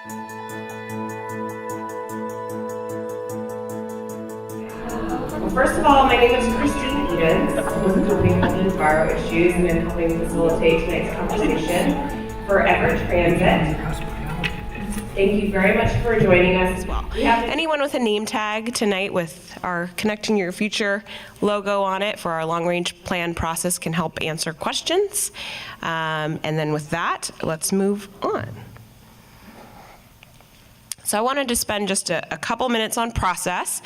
Well, first of all, my name is Christine Edens. I'm with the company called Enviro Issues, and I'm helping facilitate tonight's conversation for Everett Transit. Thank you very much for joining us as well. Anyone with a name tag tonight with our Connecting Your Future logo on it for our long-range plan process can help answer questions. And then with that, let's move on. So I wanted to spend just a couple minutes on process.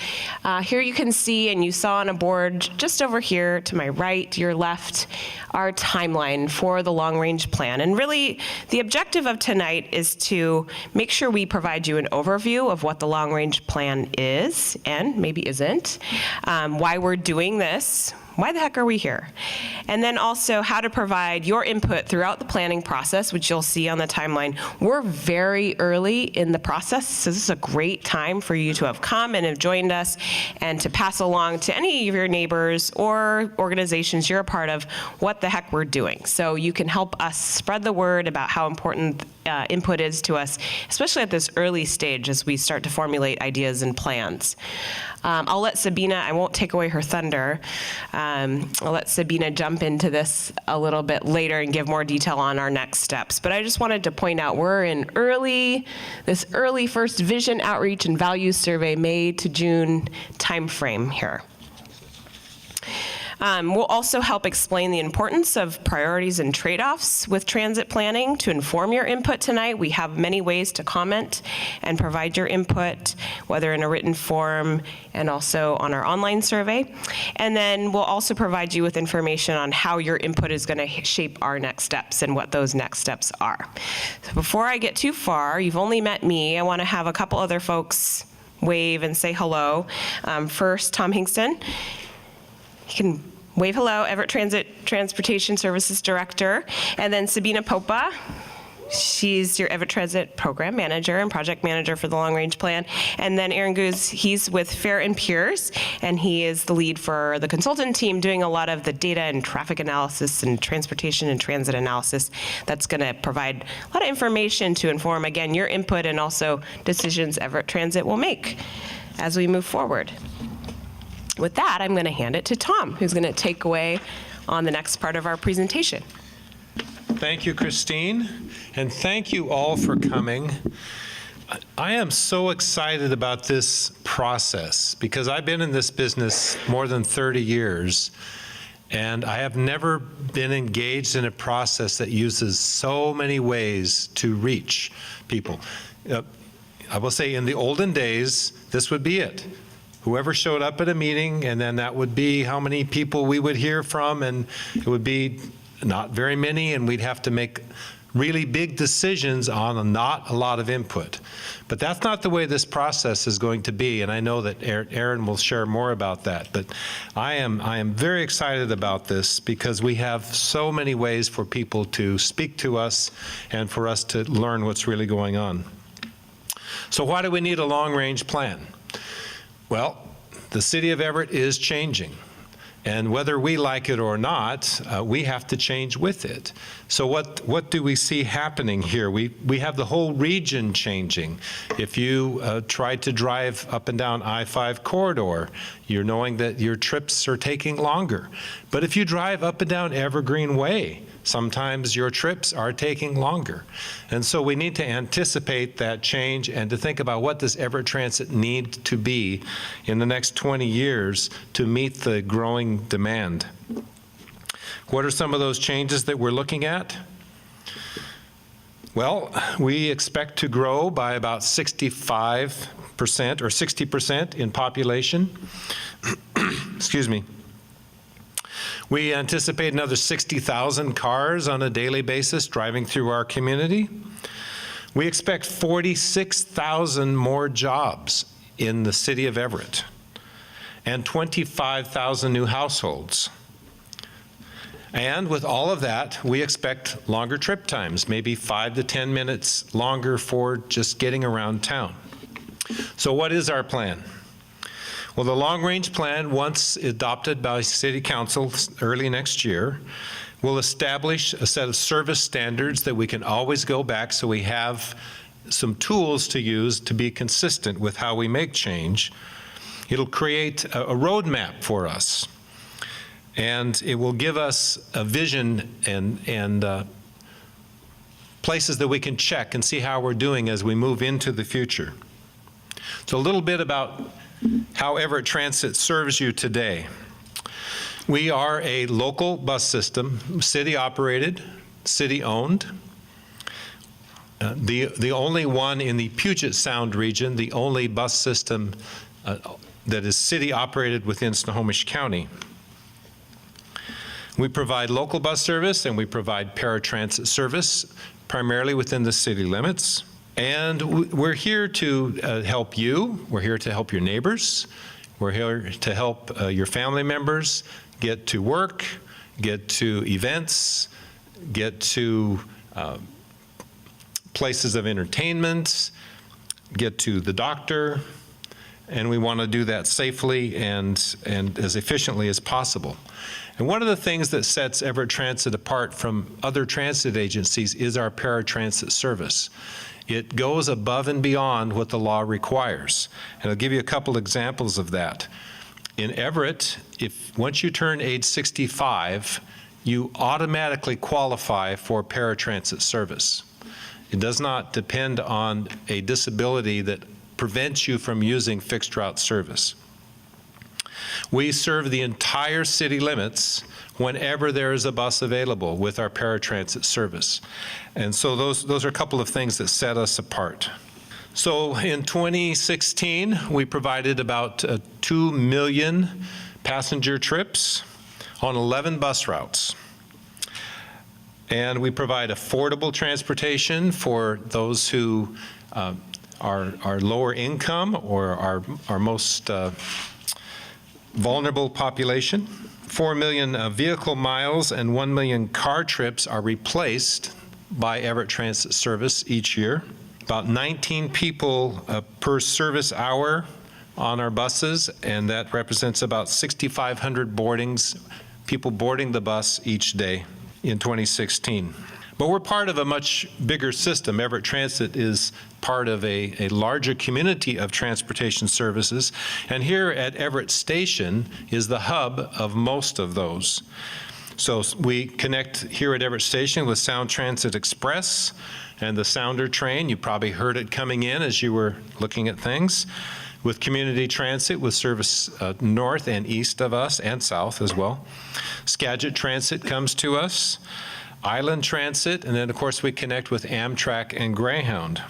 Here you can see, and you saw on a board just over here to my right, your left, our timeline for the long-range plan. And really, the objective of tonight is to make sure we provide you an overview of what the long-range plan is, and maybe isn't, why we're doing this, why the heck are we here? And then also how to provide your input throughout the planning process, which you'll see on the timeline. We're very early in the process, so this is a great time for you to have come and have joined us and to pass along to any of your neighbors or organizations you're a part of what the heck we're doing. So you can help us spread the word about how important input is to us, especially at this early stage as we start to formulate ideas and plans. I'll let Sabina, I won't take away her thunder, I'll let Sabina jump into this a little bit later and give more detail on our next steps. But I just wanted to point out we're in this early first vision outreach and values survey, May to June timeframe here. We'll also help explain the importance of priorities and trade-offs with transit planning to inform your input tonight. We have many ways to comment and provide your input, whether in a written form and also on our online survey. And then we'll also provide you with information on how your input is going to shape our next steps and what those next steps are. So before I get too far, you've only met me. I want to have a couple other folks wave and say hello. First, Tom Hingston. You can wave hello, Everett Transit Transportation Services Director. And then Sabina Popa, she's your Everett Transit Program Manager and Project Manager for the Long Range Plan. And then Aaron Guz, he's with Fair and Piers, and he is the lead for the consultant team doing a lot of the data and traffic analysis and transportation and transit analysis that's gonna provide a lot of information to inform, again, your input and also decisions Everett Transit will make as we move forward. With that, I'm going to hand it to Tom, who's going to take away on the next part of our presentation. Thank you, Christine, and thank you all for coming. I am so excited about this process because I've been in this business more than 30 years, and I have never been engaged in a process that uses so many ways to reach people. I will say in the olden days, this would be it. Whoever showed up at a meeting, and then that would be how many people we would hear from, and it would be not very many, and we'd have to make really big decisions on not a lot of input. But that's not the way this process is going to be, and I know that Aaron will share more about that. But I am very excited about this because we have so many ways for people to speak to us and for us to learn what's really going on. So why do we need a long-range plan? Well, the city of Everett is changing, and whether we like it or not, we have to change with it. So what do we see happening here? We have the whole region changing. If you try to drive up and down I-5 corridor, you're knowing that your trips are taking longer. But if you drive up and down Evergreen Way, sometimes your trips are taking longer. And so we need to anticipate that change and to think about what does Everett Transit need to be in the next 20 years to meet the growing demand. What are some of those changes that we're looking at? Well, we expect to grow by about 65% or 60% in population. Excuse me. We anticipate another 60,000 cars on a daily basis driving through our community. We expect 46,000 more jobs in the city of Everett and 25,000 new households. And with all of that, we expect longer trip times, maybe 5 to 10 minutes longer for just getting around town. So what is our plan? Well, the long-range plan, once adopted by City Council early next year, will establish a set of service standards that we can always go back so we have some tools to use to be consistent with how we make change. It'll create a roadmap for us, and it will give us a vision and places that we can check and see how we're doing as we move into the future. So a little bit about how Everett Transit serves you today. We are a local bus system, city-operated, city-owned. The only one in the Puget Sound region, the only bus system that is city-operated within Snohomish County. We provide local bus service and we provide paratransit service, primarily within the city limits. And we're here to help you. We're here to help your neighbors. We're here to help your family members get to work, get to events, get to places of entertainment, get to the doctor, and we want to do that safely and as efficiently as possible. And one of the things that sets Everett Transit apart from other transit agencies is our paratransit service. It goes above and beyond what the law requires. And I'll give you a couple examples of that. In Everett, once you turn age 65, you automatically qualify for paratransit service. It does not depend on a disability that prevents you from using fixed route service. We serve the entire city limits whenever there is a bus available with our paratransit service. And so those are a couple of things that set us apart. So in 2016, we provided about 2 million passenger trips on 11 bus routes. And we provide affordable transportation for those who are lower income or our most vulnerable population. 4 million vehicle miles and 1 million car trips are replaced by Everett Transit service each year. About 19 people per service hour on our buses, and that represents about 6,500 boardings, people boarding the bus each day in 2016. But we're part of a much bigger system. Everett Transit is part of a larger community of transportation services, and here at Everett Station is the hub of most of those. So we connect here at Everett Station with Sound Transit Express and the Sounder train. You probably heard it coming in as you were looking at things. With Community Transit, with service north and east of us, and south as well. Skagit Transit comes to us. Island Transit, and then of course we connect with Amtrak and Greyhound.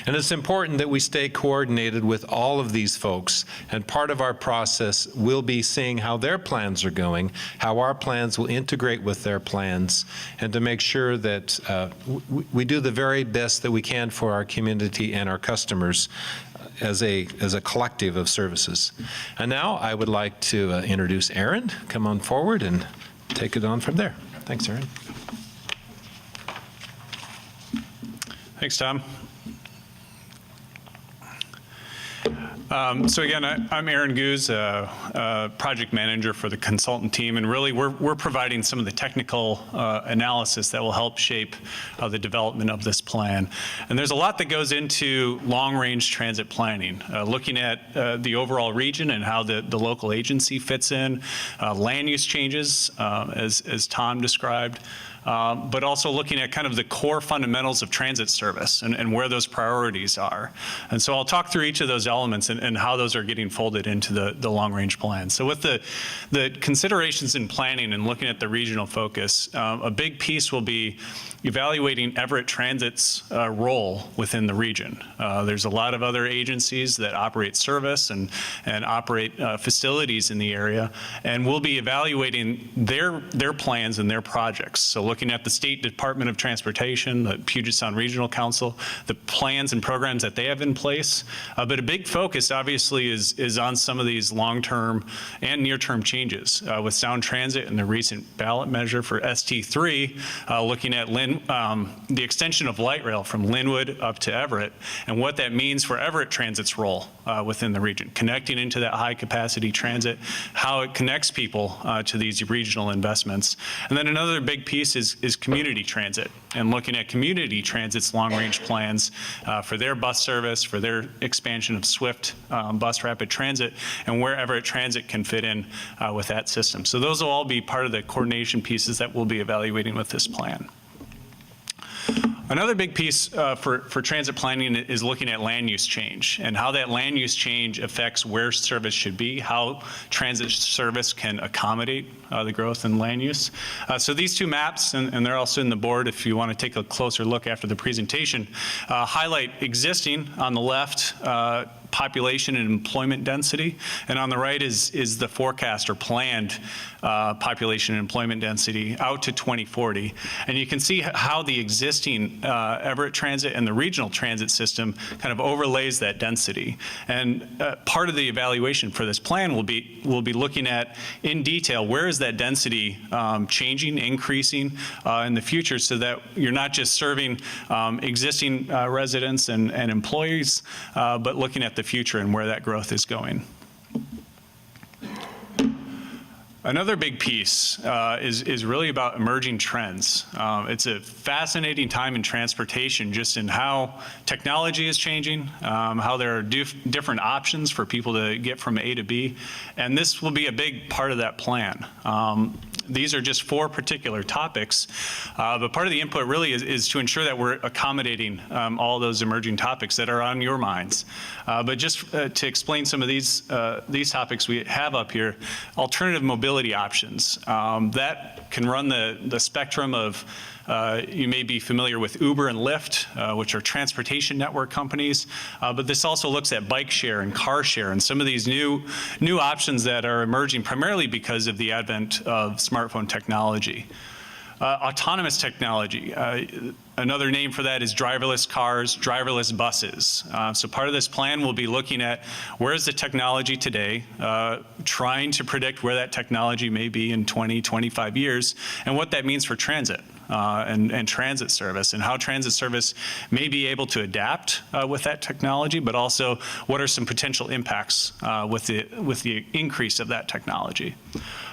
And it's important that we stay coordinated with all of these folks, and part of our process will be seeing how their plans are going, how our plans will integrate with their plans, and to make sure that we do the very best that we can for our community and our customers as a collective of services. And now I would like to introduce Aaron. Come on forward and take it on from there. Thanks, Aaron. Thanks, Tom. So again, I'm Aaron Goose, project manager for the consultant team, and really we're providing some of the technical analysis that will help shape the development of this plan. And there's a lot that goes into long-range transit planning, looking at the overall region and how the local agency fits in, land use changes, as Tom described, but also looking at kind of the core fundamentals of transit service and where those priorities are. And so I'll talk through each of those elements and how those are getting folded into the long-range plan. So with the considerations in planning and looking at the regional focus, a big piece will be evaluating Everett Transit's role within the region. There's a lot of other agencies that operate service and operate facilities in the area, and we'll be evaluating their plans and their projects. So looking at the State Department of Transportation, the Puget Sound Regional Council, the plans and programs that they have in place. But a big focus obviously is on some of these long-term and near-term changes with Sound Transit and the recent ballot measure for ST3, looking at the extension of light rail from Linwood up to Everett and what that means for Everett Transit's role within the region, connecting into that high-capacity transit, how it connects people to these regional investments. And then another big piece is community transit, and looking at community transit's long-range plans for their bus service, for their expansion of Swift bus rapid transit, and where Everett Transit can fit in with that system. So those will all be part of the coordination pieces that we'll be evaluating with this plan. Another big piece for transit planning is looking at land use change and how that land use change affects where service should be, how transit service can accommodate the growth in land use. So these two maps, and they're also in the board if you want to take a closer look after the presentation, highlight existing on the left population and employment density, and on the right is the forecast or planned population and employment density out to 2040. And you can see how the existing Everett Transit and the regional transit system kind of overlays that density. And part of the evaluation for this plan will be looking at in detail where is that density changing, increasing in the future, so that you're not just serving existing residents and employees, but looking at the future and where that growth is going. Another big piece is really about emerging trends. It's a fascinating time in transportation, just in how technology is changing, how there are different options for people to get from A to B, and this will be a big part of that plan. These are just 4 particular topics, but part of the input really is to ensure that we're accommodating all those emerging topics that are on your minds. But just to explain some of these topics we have up here, alternative mobility options. That can run the spectrum of, you may be familiar with Uber and Lyft, which are transportation network companies, but this also looks at bike share and car share and some of these new options that are emerging primarily because of the advent of smartphone technology. Autonomous technology. Another name for that is driverless cars, driverless buses. So part of this plan will be looking at where is the technology today, trying to predict where that technology may be in 20, 25 years, and what that means for transit. And transit service, and how transit service may be able to adapt with that technology, but also what are some potential impacts with the increase of that technology.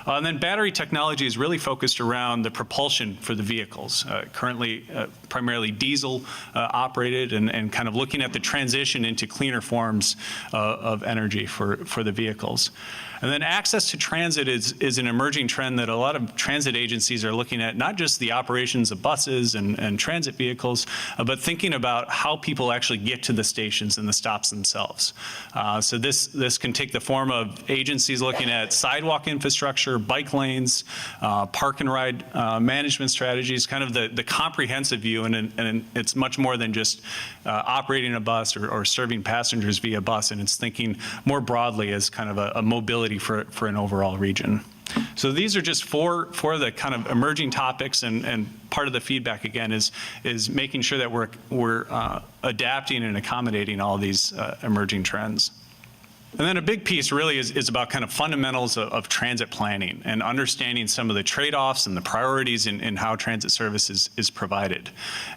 And then battery technology is really focused around the propulsion for the vehicles, currently primarily diesel operated, and kind of looking at the transition into cleaner forms of energy for the vehicles. And then access to transit is an emerging trend that a lot of transit agencies are looking at, not just the operations of buses and transit vehicles, but thinking about how people actually get to the stations and the stops themselves. So this can take the form of agencies looking at sidewalk infrastructure, bike lanes, park and ride management strategies, kind of the comprehensive view, and it's much more than just operating a bus or serving passengers via bus, and it's thinking more broadly as kind of a mobility for an overall region. So these are just four of the kind of emerging topics, and part of the feedback again is making sure that we're adapting and accommodating all these emerging trends. And then a big piece really is about kind of fundamentals of transit planning and understanding some of the trade-offs and the priorities in how transit service is provided.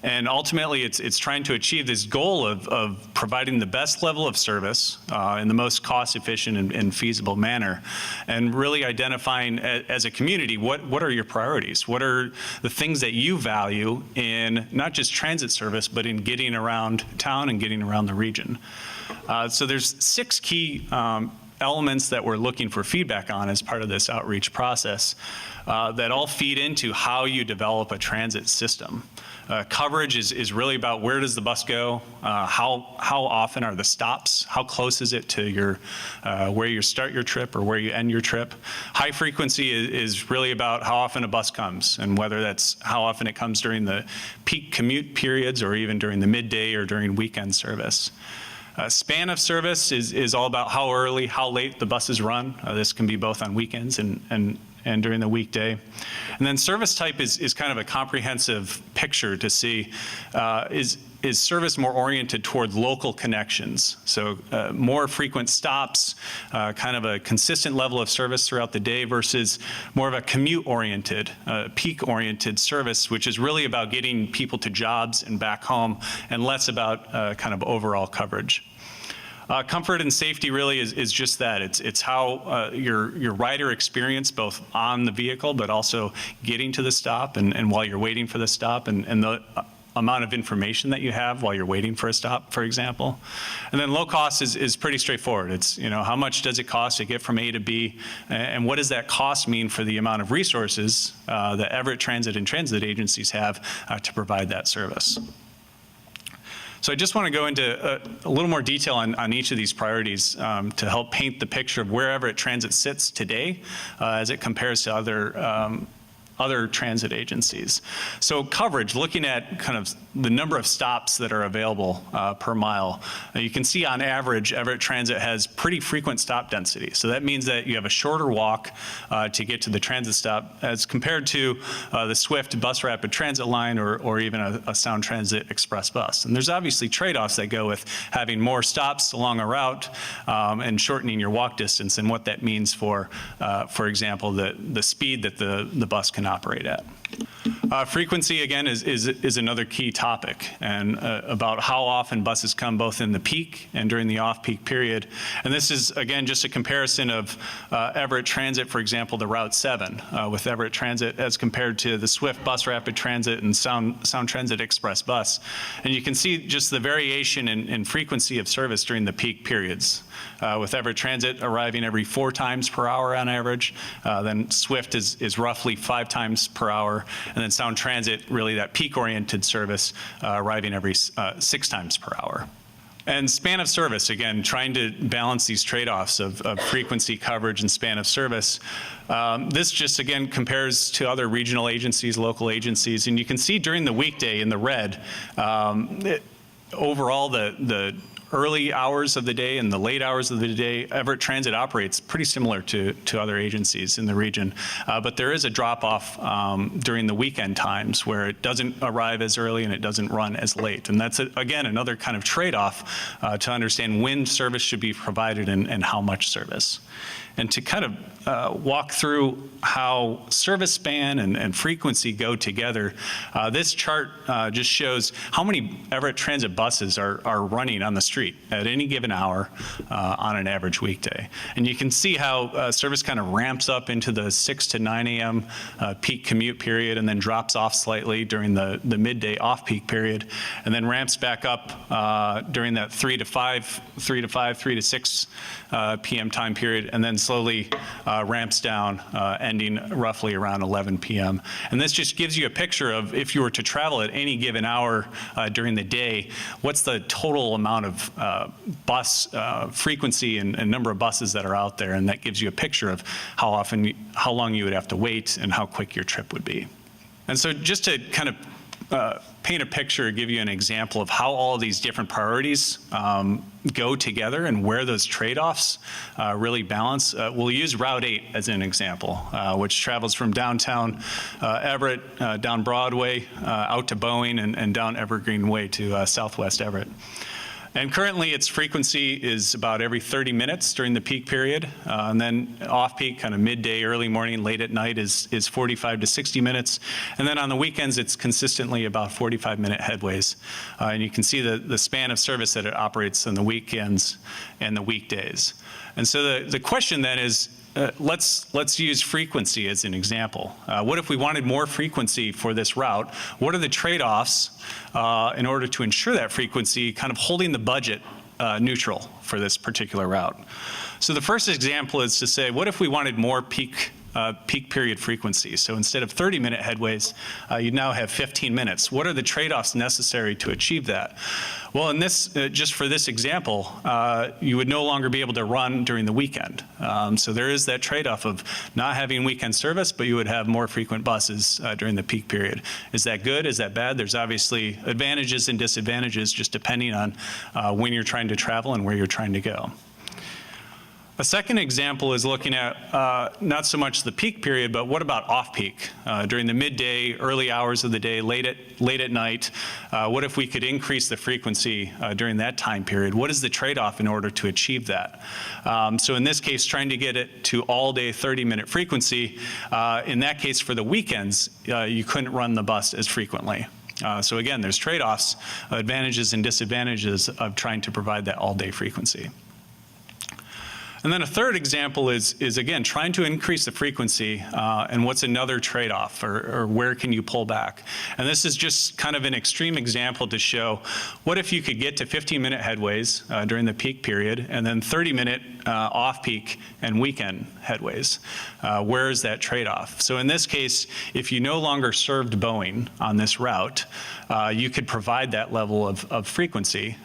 And ultimately, it's trying to achieve this goal of providing the best level of service in the most cost-efficient and feasible manner, and really identifying as a community what are your priorities? What are the things that you value in not just transit service, but in getting around town and getting around the region? So there's 6 key elements that we're looking for feedback on as part of this outreach process that all feed into how you develop a transit system. Coverage is really about where does the bus go, how often are the stops, how close is it to your where you start your trip or where you end your trip. High frequency is really about how often a bus comes, and whether that's how often it comes during the peak commute periods or even during the midday or during weekend service. Span of service is all about how early, how late the buses run. This can be both on weekends and during the weekday. And then service type is kind of a comprehensive picture to see, is service more oriented toward local connections? So more frequent stops, kind of a consistent level of service throughout the day versus more of a commute-oriented, peak-oriented service, which is really about getting people to jobs and back home, and less about kind of overall coverage. Comfort and safety really is just that. It's how your rider experience both on the vehicle, but also getting to the stop and while you're waiting for the stop, and the amount of information that you have while you're waiting for a stop, for example. And then low cost is pretty straightforward. It's, how much does it cost to get from A to B, and what does that cost mean for the amount of resources that Everett Transit and transit agencies have to provide that service. So I just want to go into a little more detail on each of these priorities to help paint the picture of where Everett Transit sits today as it compares to other transit agencies. So coverage, looking at kind of the number of stops that are available per mile. You can see on average, Everett Transit has pretty frequent stop density. So that means that you have a shorter walk to get to the transit stop as compared to the Swift Bus Rapid Transit line or even a Sound Transit Express bus. And there's obviously trade-offs that go with having more stops along a route and shortening your walk distance and what that means for example, the speed that the bus can operate at. Frequency, again, is another key topic, and about how often buses come both in the peak and during the off-peak period. And this is, again, just a comparison of Everett Transit, for example, the Route 7 with Everett Transit as compared to the Swift Bus Rapid Transit and Sound Transit Express bus. And you can see just the variation in frequency of service during the peak periods. With Everett Transit arriving every 4 times per hour on average, then Swift is roughly 5 times per hour, and then Sound Transit, really that peak-oriented service, arriving every 6 times per hour. And span of service, again, trying to balance these trade-offs of frequency, coverage, and span of service. This just, again, compares to other regional agencies, local agencies, and you can see during the weekday in the red, overall the early hours of the day and the late hours of the day, Everett Transit operates pretty similar to other agencies in the region. But there is a drop-off during the weekend times where it doesn't arrive as early and it doesn't run as late. And that's, again, another kind of trade-off to understand when service should be provided and how much service. And to kind of walk through how service span and frequency go together, this chart just shows how many Everett Transit buses are running on the street at any given hour on an average weekday. And you can see how service kind of ramps up into the 6 to 9 a.m. Peak commute period and then drops off slightly during the midday off-peak period, and then ramps back up during that 3 to 6 p.m. time period, and then slowly ramps down, ending roughly around 11 p.m. And this just gives you a picture of if you were to travel at any given hour during the day, what's the total amount of bus frequency and number of buses that are out there, and that gives you a picture of how long you would have to wait and how quick your trip would be. And so just to kind of paint a picture, give you an example of how all of these different priorities go together and where those trade-offs really balance. We'll use Route 8 as an example, which travels from downtown Everett, down Broadway, out to Boeing, and down Evergreen Way to Southwest Everett. And currently its frequency is about every 30 minutes during the peak period. And then off-peak, kind of midday, early morning, late at night is 45 to 60 minutes. And then on the weekends, it's consistently about 45-minute headways. And you can see the span of service that it operates on the weekends and the weekdays. And so the question then is, let's use frequency as an example. What if we wanted more frequency for this route? What are the trade-offs in order to ensure that frequency, kind of holding the budget neutral for this particular route? So the first example is to say, what if we wanted more peak period frequency? So instead of 30-minute headways, you now have 15 minutes. What are the trade-offs necessary to achieve that? Well, in this, just for this example, you would no longer be able to run during the weekend. So there is that trade-off of not having weekend service, but you would have more frequent buses during the peak period. Is that good? Is that bad? There's obviously advantages and disadvantages just depending on when you're trying to travel and where you're trying to go. A second example is looking at not so much the peak period, but what about off-peak? During the midday, early hours of the day, late at night, what if we could increase the frequency during that time period? What is the trade-off in order to achieve that? So in this case, trying to get it to all-day 30-minute frequency, in that case for the weekends, you couldn't run the bus as frequently. So again, there's trade-offs, advantages and disadvantages of trying to provide that all-day frequency. And then a third example is again, trying to increase the frequency, and what's another trade-off, or where can you pull back? And this is just kind of an extreme example to show, what if you could get to 15-minute headways during the peak period, and then 30-minute off-peak and weekend headways? Where is that trade-off? So in this case, if you no longer served Boeing on this route, you could provide that level of frequency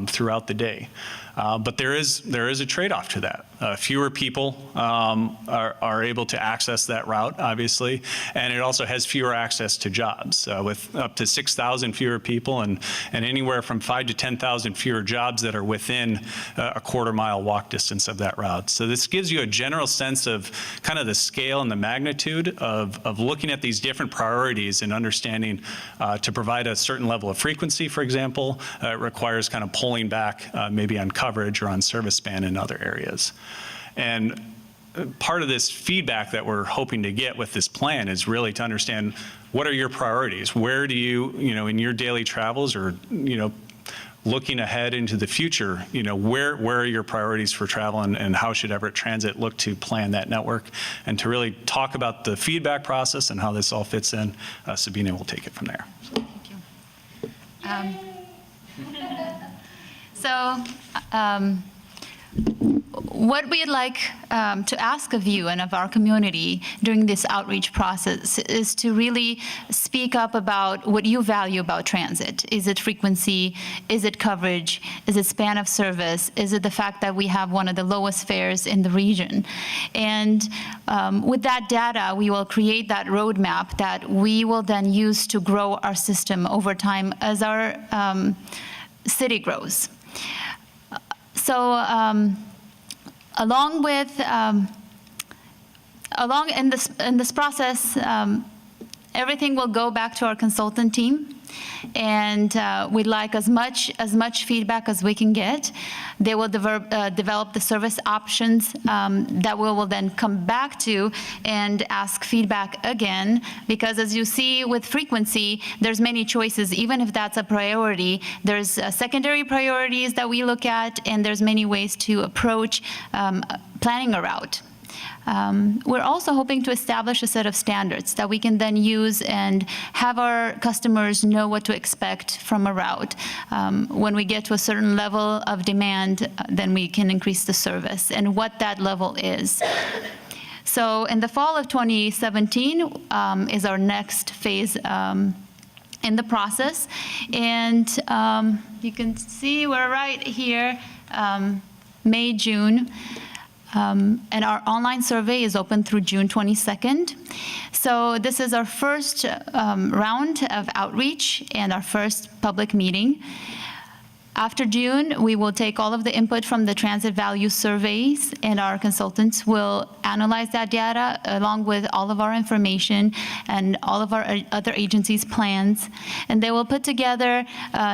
throughout the day. But there is a trade-off to that. Fewer people are able to access that route, obviously, and it also has fewer access to jobs, with up to 6,000 fewer people and anywhere from 5,000 to 10,000 fewer jobs that are within a quarter-mile walk distance of that route. So this gives you a general sense of kind of the scale and the magnitude of looking at these different priorities and understanding to provide a certain level of frequency, for example, it requires kind of pulling back maybe on coverage or on service span in other areas. And part of this feedback that we're hoping to get with this plan is really to understand, what are your priorities? Where do you in your daily travels, or, looking ahead into the future, where are your priorities for travel, and how should Everett Transit look to plan that network? And to really talk about the feedback process and how this all fits in, Sabina will take it from there. Thank you. What we'd like to ask of you and of our community during this outreach process is to really speak up about what you value about transit. Is it frequency? Is it coverage? Is it span of service? Is it the fact that we have one of the lowest fares in the region? And with that data, we will create that roadmap that we will then use to grow our system over time as our city grows. So along in this process, everything will go back to our consultant team, and we'd like as much feedback as we can get. They will develop the service options that we will then come back to and ask feedback again, because as you see with frequency, there's many choices. Even if that's a priority, there's secondary priorities that we look at, and there's many ways to approach planning a route. We're also hoping to establish a set of standards that we can then use and have our customers know what to expect from a route. When we get to a certain level of demand, then we can increase the service and what that level is. So in the fall of 2017 is our next phase in the process. And you can see we're right here, May, June. And our online survey is open through June 22nd. So this is our first round of outreach and our first public meeting. After June, we will take all of the input from the transit value surveys, and our consultants will analyze that data along with all of our information and all of our other agencies' plans. And they will put together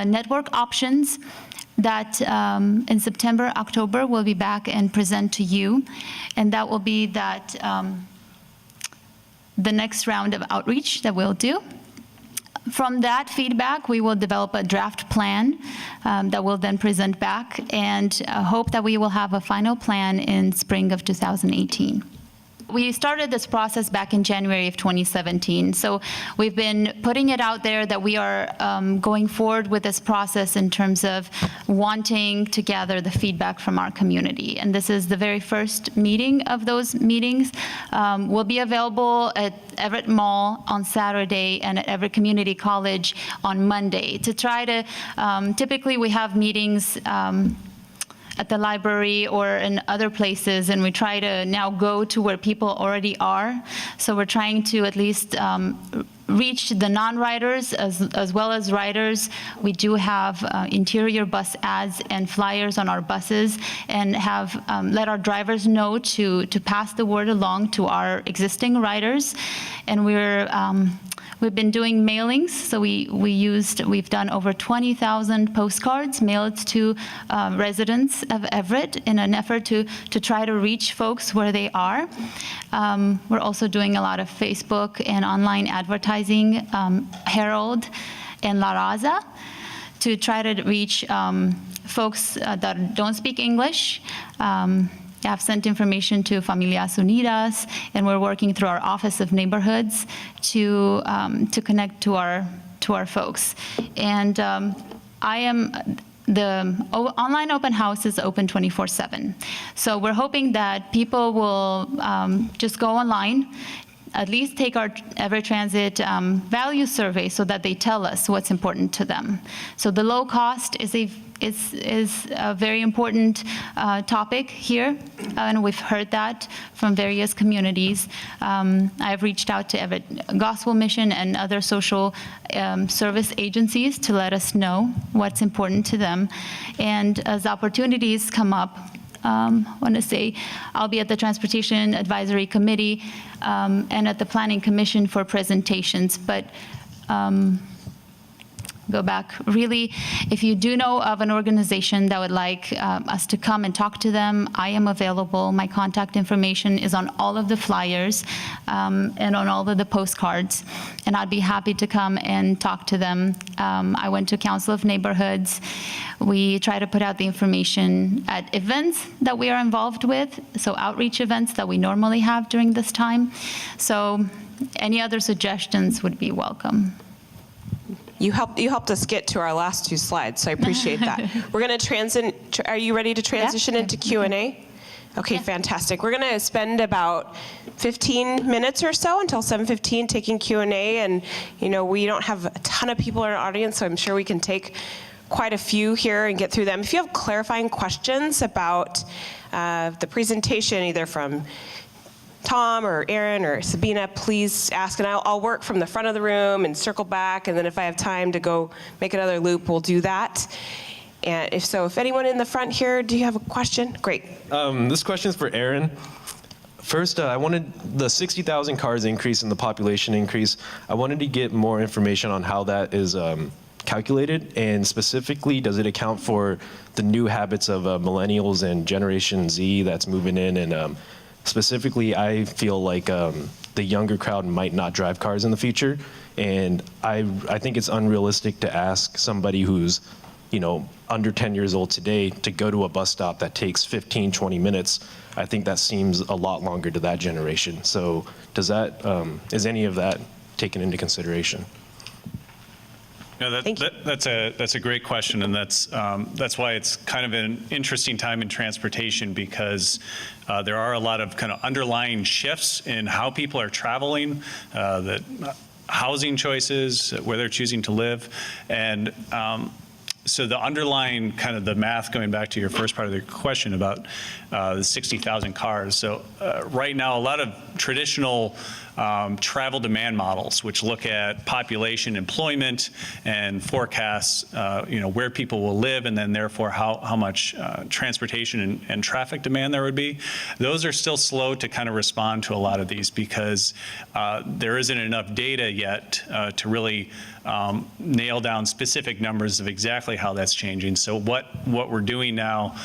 network options that in September, October, we'll be back and present to you. And that will be that the next round of outreach that we'll do. From that feedback, we will develop a draft plan that we'll then present back, and hope that we will have a final plan in spring of 2018. We started this process back in January of 2017. So we've been putting it out there that we are going forward with this process in terms of wanting to gather the feedback from our community. And this is the very first meeting of those meetings. We'll be available at Everett Mall on Saturday and at Everett Community College on Monday to try to, typically we have meetings at the library or in other places, and we try to now go to where people already are. So we're trying to at least reach the non-riders as well as riders. We do have interior bus ads and flyers on our buses, and have let our drivers know to pass the word along to our existing riders. And we've been doing mailings, so we've done over 20,000 postcards mailed to residents of Everett in an effort to try to reach folks where they are. We're also doing a lot of Facebook and online advertising, Herald and La Raza, to try to reach folks that don't speak English. I've sent information to Familias Unidas, and we're working through our Office of Neighborhoods to connect to our folks. And the online open house is open 24/7. So we're hoping that people will just go online, at least take our Everett Transit value survey so that they tell us what's important to them. So the low cost is a very important topic here, and we've heard that from various communities. I've reached out to Everett Gospel Mission and other social service agencies to let us know what's important to them. And as opportunities come up, I want to say I'll be at the Transportation Advisory Committee and at the Planning Commission for presentations, but go back. Really, if you do know of an organization that would like us to come and talk to them, I am available. My contact information is on all of the flyers and on all of the postcards, and I'd be happy to come and talk to them. I went to Council of Neighborhoods. We try to put out the information at events that we are involved with, so outreach events that we normally have during this time. So any other suggestions would be welcome. You helped us get to our last two slides, so I appreciate that. We're going to are you ready to transition into Q&A? Okay, Yeah. fantastic. We're going to spend about 15 minutes or so until 7:15 taking Q&A, and we don't have a ton of people in our audience, so I'm sure we can take quite a few here and get through them. If you have clarifying questions about the presentation, either from Tom or Aaron or Sabina, please ask, and I'll work from the front of the room and circle back, and then if I have time to go make another loop, we'll do that. And if anyone in the front here, do you have a question? Great. This question is for Aaron. First, I wanted the 60,000 cars increase and the population increase. I wanted to get more information on how that is calculated, and specifically, does it account for the new habits of millennials and Generation Z that's moving in? And specifically, I feel like the younger crowd might not drive cars in the future, and I think it's unrealistic to ask somebody who's under 10 years old today to go to a bus stop that takes 15, 20 minutes. I think that seems a lot longer to that generation. So is any of that taken into consideration? No, that's a great question, and that's why it's kind of an interesting time in transportation, because there are a lot of kind of underlying shifts in how people are traveling, the housing choices, where they're choosing to live, and so the underlying kind of the math, going back to your first part of the question about the 60,000 cars. So right now, a lot of traditional travel demand models, which look at population, employment, and forecasts, where people will live, and then therefore how much transportation and traffic demand there would be. Those are still slow to kind of respond to a lot of these, because there isn't enough data yet to really nail down specific numbers of exactly how that's changing. So what we're doing now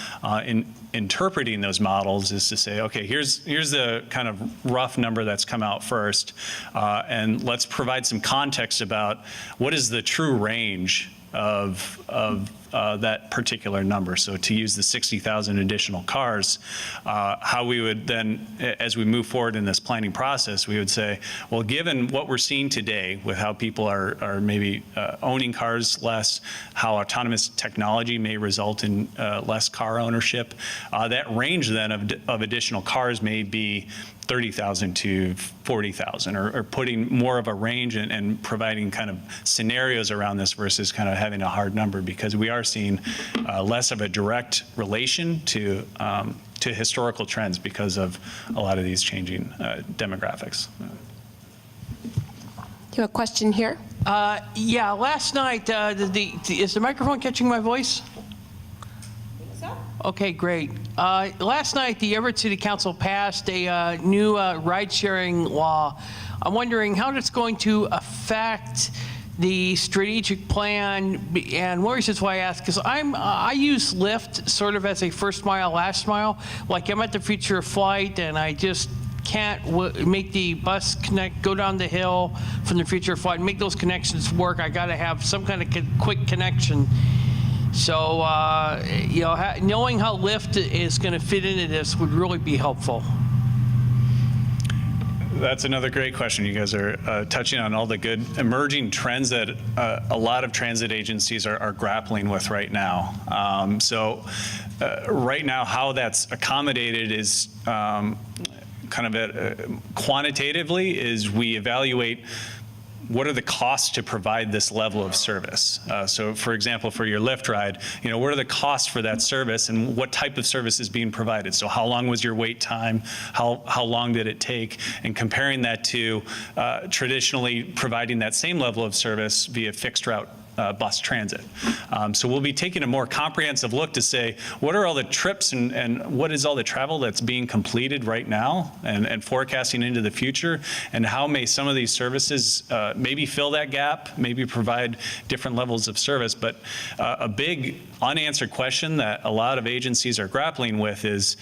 in interpreting those models is to say, okay, here's the kind of rough number that's come out first, and let's provide some context about what is the true range of that particular number. So to use the 60,000 additional cars, how we would then, as we move forward in this planning process, we would say, well, given what we're seeing today with how people are maybe owning cars less, how autonomous technology may result in less car ownership, that range then of additional cars may be 30,000 to 40,000, or putting more of a range and providing kind of scenarios around this versus kind of having a hard number, because we are seeing less of a direct relation to historical trends because of a lot of these changing demographics. You have a question here? Yeah, last night, is the microphone catching my voice? Okay, great. Last night, the Everett City Council passed a new ride-sharing law. I'm wondering how that's going to affect the strategic plan, and one reason why I ask, because I use Lyft sort of as a first mile, last mile. Like I'm at the Future of Flight, and I just can't make the bus go down the hill from the Future of Flight and make those connections work. I got to have some kind of quick connection. So, knowing how Lyft is going to fit into this would really be helpful. That's another great question. You guys are touching on all the good emerging trends that a lot of transit agencies are grappling with right now. Right now, how that's accommodated is quantitatively is we evaluate what are the costs to provide this level of service. So for example, for your Lyft ride, what are the costs for that service and what type of service is being provided? So how long was your wait time? How long did it take? And comparing that to traditionally providing that same level of service via fixed route bus transit. So we'll be taking a more comprehensive look to say, what are all the trips and what is all the travel that's being completed right now and forecasting into the future, and how may some of these services maybe fill that gap, maybe provide different levels of service. But a big unanswered question that a lot of agencies are grappling with is,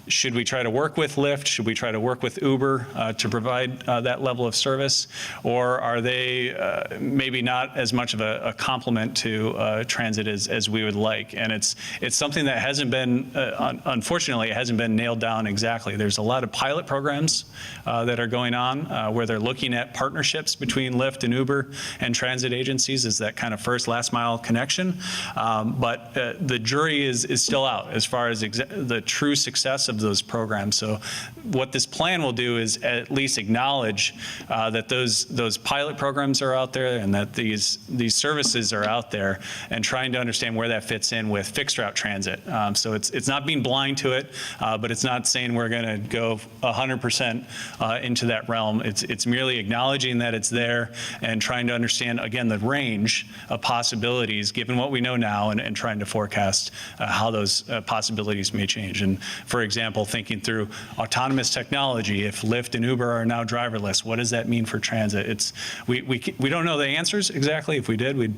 should we try to work with Lyft? Should we try to work with Uber to provide that level of service? Or are they maybe not as much of a complement to transit as we would like? And it's something that hasn't been, unfortunately, it hasn't been nailed down exactly. There's a lot of pilot programs that are going on where they're looking at partnerships between Lyft and Uber and transit agencies as that kind of first last mile connection. But the jury is still out as far as the true success of those programs. So what this plan will do is at least acknowledge that those pilot programs are out there and that these services are out there, and trying to understand where that fits in with fixed route transit. So it's not being blind to it, but it's not saying we're going to go 100% into that realm. It's merely acknowledging that it's there and trying to understand, again, the range of possibilities given what we know now, and trying to forecast how those possibilities may change. And for example, thinking through autonomous technology, if Lyft and Uber are now driverless, what does that mean for transit? We don't know the answers exactly. If we did, we'd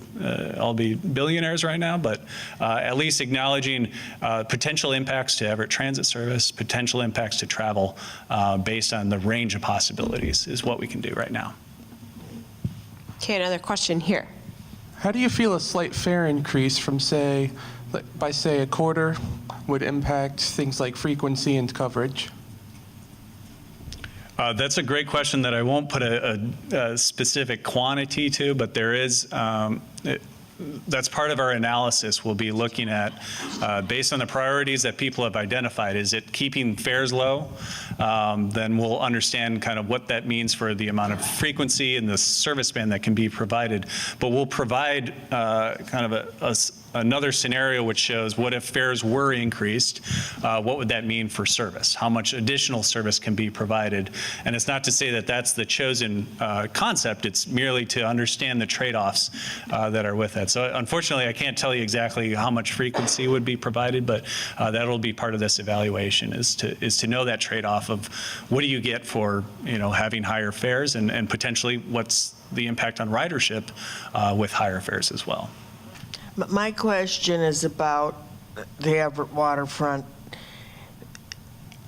all be billionaires right now, but at least acknowledging potential impacts to Everett Transit service, potential impacts to travel based on the range of possibilities is what we can do right now. Okay, another question here. How do you feel a slight fare increase from, say, by a quarter would impact things like frequency and coverage? That's a great question that I won't put a specific quantity to, but there is, that's part of our analysis. We'll be looking at, based on the priorities that people have identified, is it keeping fares low? Then we'll understand kind of what that means for the amount of frequency and the service band that can be provided. But we'll provide kind of another scenario which shows what if fares were increased, what would that mean for service? How much additional service can be provided? And it's not to say that that's the chosen concept, it's merely to understand the trade-offs that are with that. So unfortunately, I can't tell you exactly how much frequency would be provided, but that'll be part of this evaluation, is to know that trade-off of what do you get for having higher fares, and potentially what's the impact on ridership with higher fares as well. My question is about the Everett waterfront.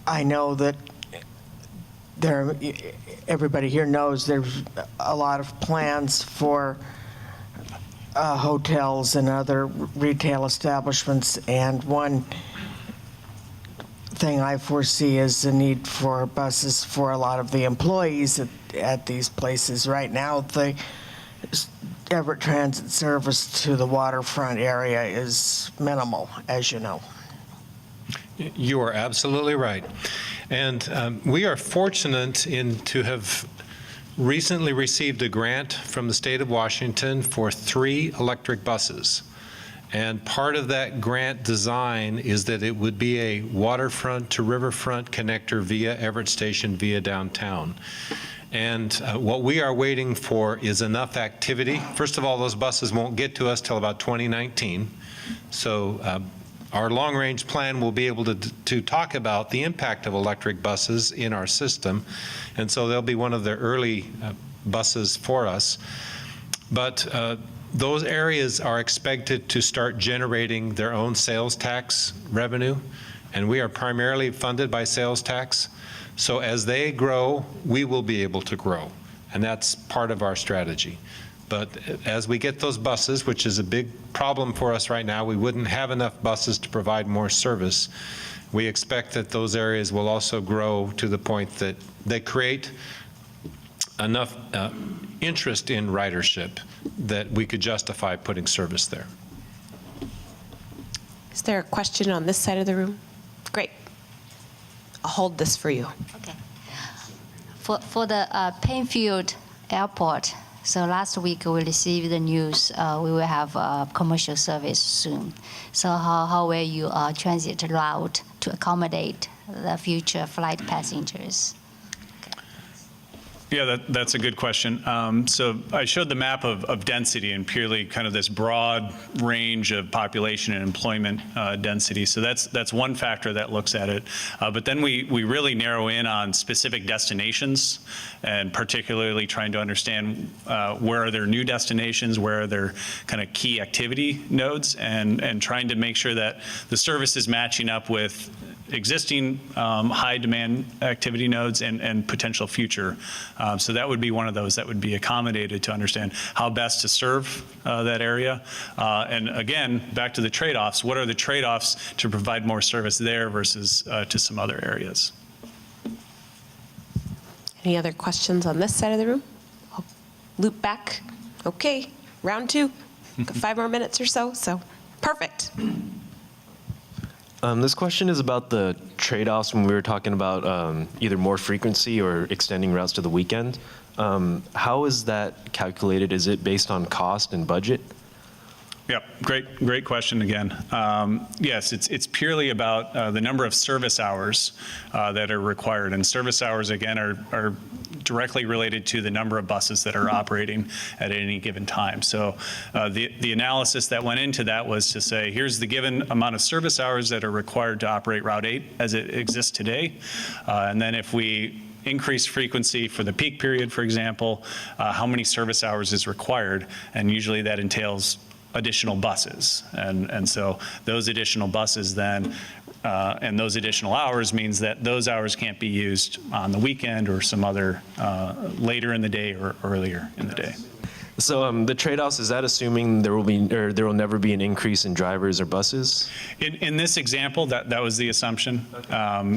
I know that everybody here knows there's a lot of plans for hotels and other retail establishments, and one thing I foresee is the need for buses for a lot of the employees at these places. Right now, the Everett Transit service to the waterfront area is minimal, as you know. You are absolutely right. And we are fortunate to have recently received a grant from the state of Washington for 3 electric buses. And part of that grant design is that it would be a waterfront to riverfront connector via Everett Station via downtown. And what we are waiting for is enough activity. First of all, those buses won't get to us till about 2019. So our long-range plan will be able to talk about the impact of electric buses in our system. And so they'll be one of the early buses for us. But those areas are expected to start generating their own sales tax revenue. And we are primarily funded by sales tax. So as they grow, we will be able to grow. And that's part of our strategy. But as we get those buses, which is a big problem for us right now, we wouldn't have enough buses to provide more service. We expect that those areas will also grow to the point that they create enough interest in ridership that we could justify putting service there. Is there a question on this side of the room? Great. I'll hold this for you. Okay. For the Plainfield Airport, so last week we received the news we will have commercial service soon. So how will you transit route to accommodate the future flight passengers? Yeah, that's a good question. So I showed the map of density and purely kind of this broad range of population and employment density. So that's one factor that looks at it. But then we really narrow in on specific destinations, and particularly trying to understand where are there new destinations, where are there kind of key activity nodes, and trying to make sure that the service is matching up with existing high demand activity nodes and potential future. So that would be one of those that would be accommodated to understand how best to serve that area. And again, back to the trade-offs, what are the trade-offs to provide more service there versus to some other areas? Any other questions on this side of the room? I'll loop back. Okay, round two. Got 5 more minutes or so perfect. This question is about the trade-offs when we were talking about either more frequency or extending routes to the weekend. How is that calculated? Is it based on cost and budget? Yep, great question again. Yes, it's purely about the number of service hours that are required, and service hours again are directly related to the number of buses that are operating at any given time. So the analysis that went into that was to say, here's the given amount of service hours that are required to operate Route 8 as it exists today, and then if we increase frequency for the peak period, for example, how many service hours is required, and usually that entails additional buses. And so those additional buses then, and those additional hours means that those hours can't be used on the weekend or some other later in the day or earlier in the day. So the trade-offs, is that assuming there will never be an increase in drivers or buses? In this example, that was the assumption,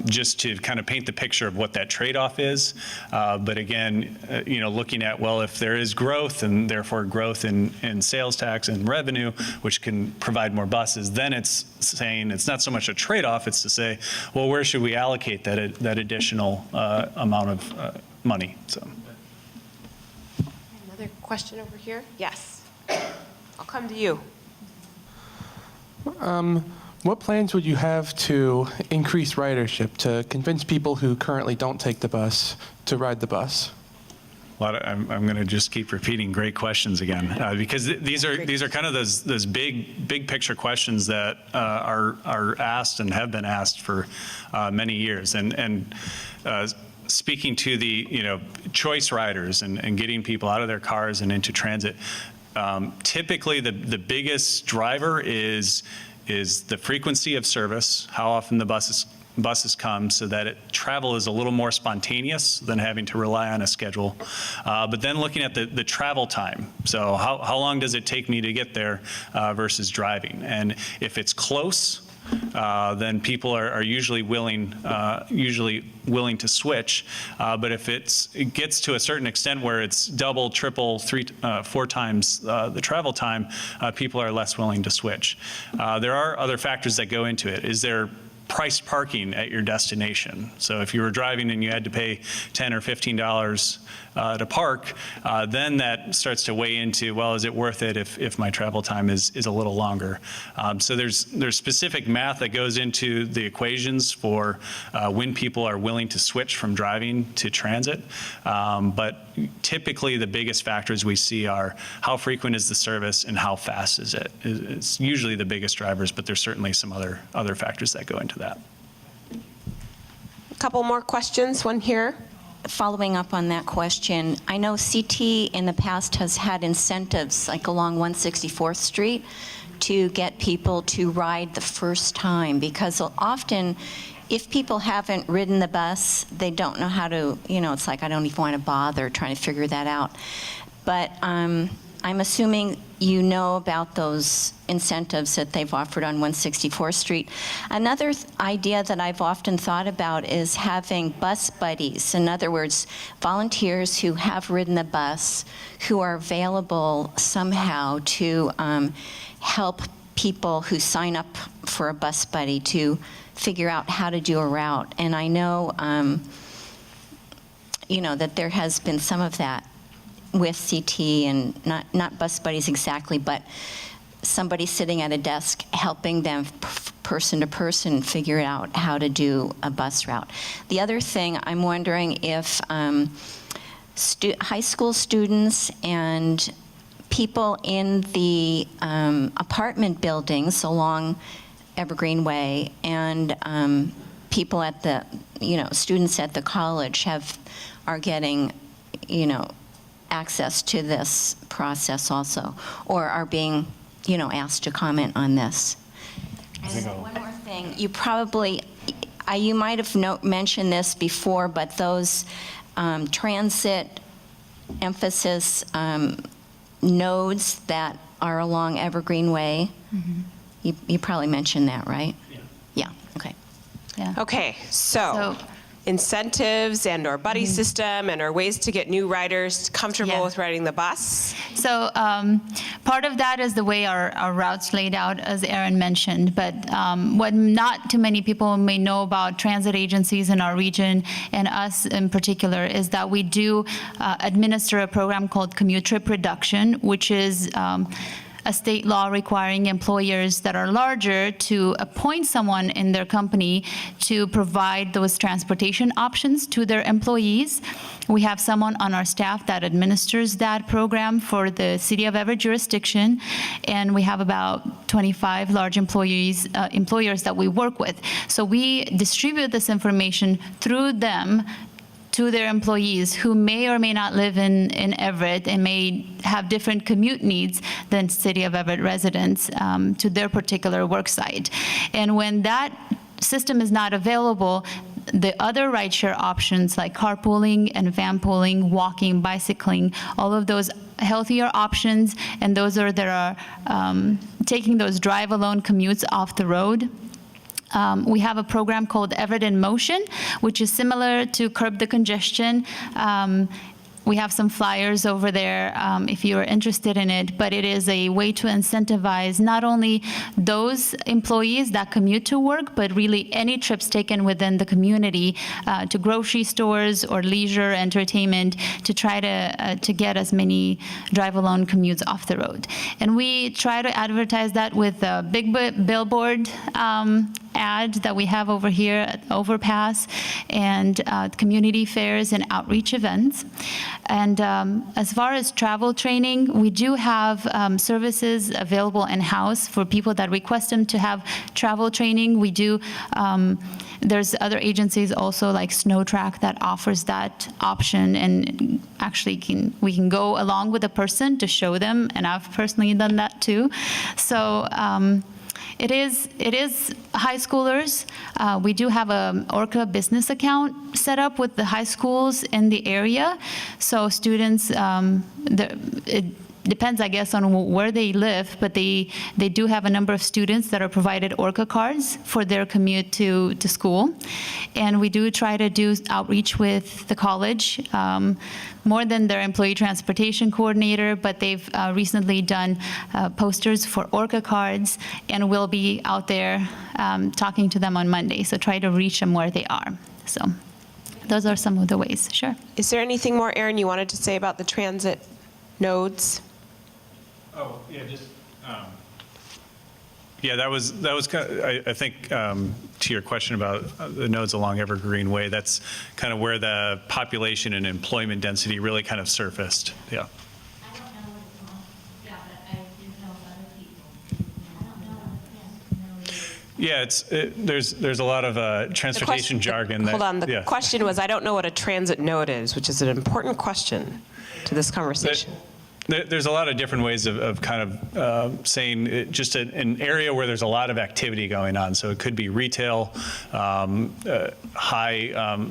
just to kind of paint the picture of what that trade-off is. But again, looking at, well, if there is growth and therefore growth in sales tax and revenue, which can provide more buses, then it's saying it's not so much a trade-off, it's to say, well, where should we allocate that additional amount of money? So. Another question over here? Yes. I'll come to you. What plans would you have to increase ridership, to convince people who currently don't take the bus to ride the bus? I'm going to just keep repeating great questions again, because these are kind of those big picture questions that are asked and have been asked for many years. And speaking to the choice riders and getting people out of their cars and into transit, typically the biggest driver is the frequency of service, how often the buses come, so that travel is a little more spontaneous than having to rely on a schedule. But then looking at the travel time, so how long does it take me to get there versus driving? And if it's close, then people are usually willing to switch. But if it gets to a certain extent where it's double, triple, 3, 4 times the travel time, people are less willing to switch. There are other factors that go into it. Is there priced parking at your destination? So if you were driving and you had to pay $10 or $15 to park, then that starts to weigh into, well, is it worth it if my travel time is a little longer? So there's specific math that goes into the equations for when people are willing to switch from driving to transit. But typically the biggest factors we see are how frequent is the service and how fast is it? It's usually the biggest drivers, but there's certainly some other factors that go into that. A couple more questions, one here. Following up on that question, I know CT in the past has had incentives like along 164th Street to get people to ride the first time, because often if people haven't ridden the bus, they don't know how to, it's like I don't even want to bother trying to figure that out. But I'm assuming you know about those incentives that they've offered on 164th Street. Another idea that I've often thought about is having bus buddies. In other words, volunteers who have ridden the bus, who are available somehow to help people who sign up for a bus buddy to figure out how to do a route. And I know, that there has been some of that with CT, and not bus buddies exactly, but somebody sitting at a desk helping them person to person figure out how to do a bus route. The other thing, I'm wondering if high school students and people in the apartment buildings along Evergreen Way and people at the, students at the college are getting, access to this process also, or are being, asked to comment on this. And one more thing, you might have mentioned this before, but those transit emphasis nodes that are along Evergreen Way, you probably mentioned that, right? Yeah, okay. Yeah. Okay, so incentives and our buddy system and our ways to get new riders comfortable with riding the bus. So part of that is the way our routes laid out, as Aaron mentioned. But what not too many people may know about transit agencies in our region, and us in particular, is that we do administer a program called Commute Trip Reduction, which is a state law requiring employers that are larger to appoint someone in their company to provide those transportation options to their employees. We have someone on our staff that administers that program for the City of Everett jurisdiction, and we have about 25 large employers that we work with. So we distribute this information through them to their employees who may or may not live in Everett and may have different commute needs than City of Everett residents to their particular work site. And when that system is not available, the other rideshare options like carpooling and vanpooling, walking, bicycling, all of those healthier options, and those that are taking those drive-alone commutes off the road. We have a program called Everett in Motion, which is similar to Curb the Congestion. We have some flyers over there if you're interested in it, but it is a way to incentivize not only those employees that commute to work, but really any trips taken within the community to grocery stores or leisure, entertainment, to try to get as many drive-alone commutes off the road. And we try to advertise that with a big billboard ad that we have over here at Overpass, and community fairs and outreach events. And as far as travel training, we do have services available in-house for people that request them to have travel training. We do, there's other agencies also like SnowTrack that offers that option, and actually we can go along with a person to show them, and I've personally done that too. So it is high schoolers. We do have a Orca business account set up with the high schools in the area. So students, it depends, I guess, on where they live, but they do have a number of students that are provided Orca cards for their commute to school. And we do try to do outreach with the college, more than their employee transportation coordinator, but they've recently done posters for Orca cards, and we'll be out there talking to them on Monday. So try to reach them where they are. So those are some of the ways. Sure. Is there anything more, Aaron, you wanted to say about the transit nodes? Oh, yeah, just, yeah, that was kind of, I think, to your question about the nodes along Evergreen Way, that's kind of where the population and employment density really kind of surfaced, yeah. I don't know what it's called. Yeah, but I didn't know of other people. I don't know. Yeah, there's a lot of transportation jargon. Hold on, the yeah. question was, I don't know what a transit node is, which is an important question to this conversation. There's a lot of different ways of kind of saying just an area where there's a lot of activity going on. So it could be retail, high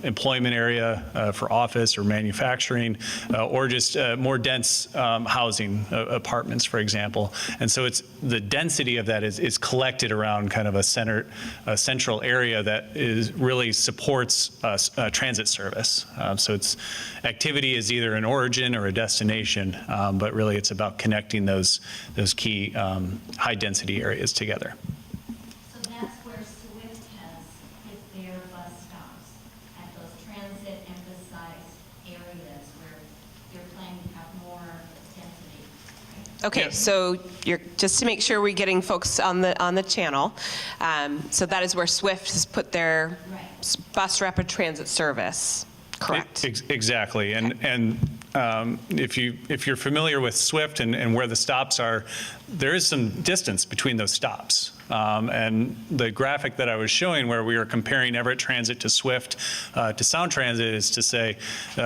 employment area for office or manufacturing, or just more dense housing, apartments, for example. And so it's the density of that is collected around kind of a central area that really supports transit service. So it's activity is either an origin or a destination. But really it's about connecting those key high-density areas together. So that's where Swift has hit their bus stops, at those transit-emphasized areas where they're planning to have more density. Okay, Yeah. so just to make sure we're getting folks on the channel, so that is where Swift has put their bus rapid transit service, correct? Exactly, and if you're familiar with Swift and where the stops are, there is some distance between those stops. And the graphic that I was showing where we were comparing Everett Transit to Swift to Sound Transit is to say,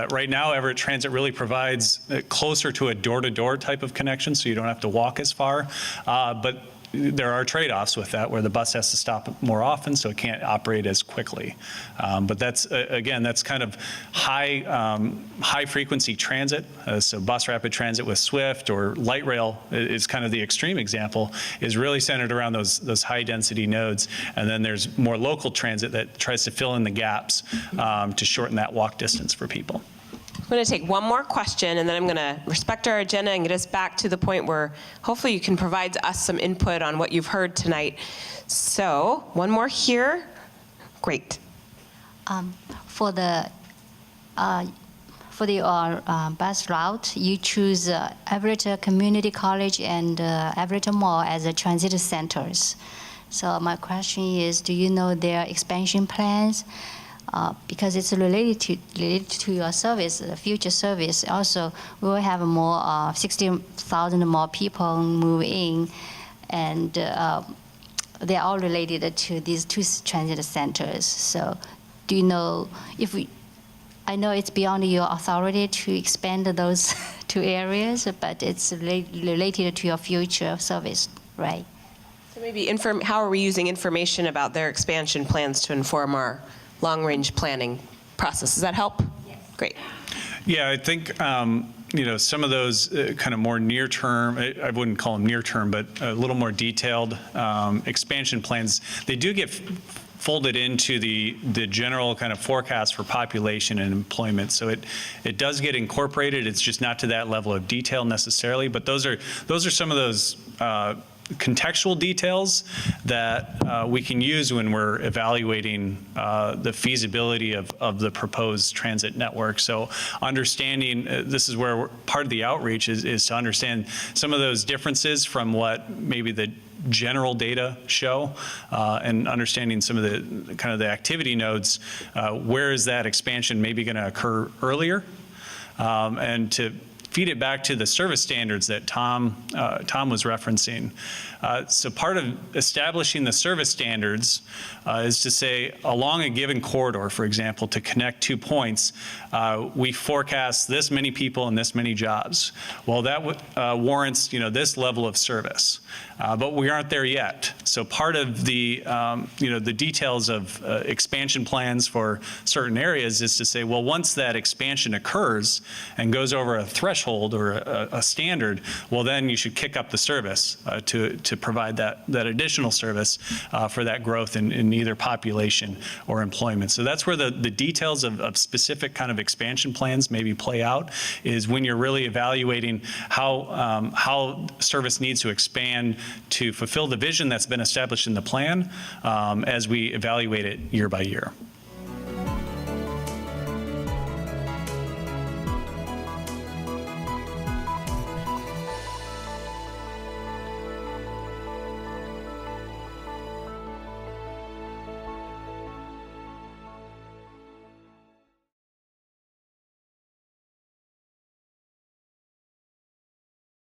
right now Everett Transit really provides closer to a door-to-door type of connection, so you don't have to walk as far. But there are trade-offs with that where the bus has to stop more often, so it can't operate as quickly. But that's, again, that's kind of high-frequency transit. So bus rapid transit with Swift or light rail is kind of the extreme example, is really centered around those high-density nodes. And then there's more local transit that tries to fill in the gaps to shorten that walk distance for people. I'm going to take one more question, and then I'm going to respect our agenda and get us back to the point where hopefully you can provide us some input on what you've heard tonight. So, one more here. Great. For the bus route, you choose Everett Community College and Everett Mall as the transit centers. So my question is, do you know their expansion plans? Because it's related to your service, the future service. Also, we will have more 60,000 more people move in, and they're all related to these two transit centers. So, do you know if we? I know it's beyond your authority to expand those two areas, but it's related to your future service, right? So maybe how are we using information about their expansion plans to inform our long-range planning process? Does that help? Yes. Great. Yeah, I think some of those kind of more near-term, I wouldn't call them near-term, but a little more detailed expansion plans, they do get folded into the general kind of forecast for population and employment. So it does get incorporated. It's just not to that level of detail necessarily, but those are some of those contextual details that we can use when we're evaluating the feasibility of the proposed transit network. So understanding, this is where part of the outreach is to understand some of those differences from what maybe the general data show, and understanding some of the kind of the activity nodes, where is that expansion maybe going to occur earlier, and to feed it back to the service standards that Tom was referencing. So part of establishing the service standards is to say along a given corridor, for example, to connect 2 points, we forecast this many people and this many jobs. Well, that warrants this level of service, but we aren't there yet. So part of the the details of expansion plans for certain areas is to say, well, once that expansion occurs and goes over a threshold or a standard, well, then you should kick up the service to provide that additional service for that growth in either population or employment. So that's where the details of specific kind of expansion plans maybe play out, is when you're really evaluating how service needs to expand to fulfill the vision that's been established in the plan as we evaluate it year by year.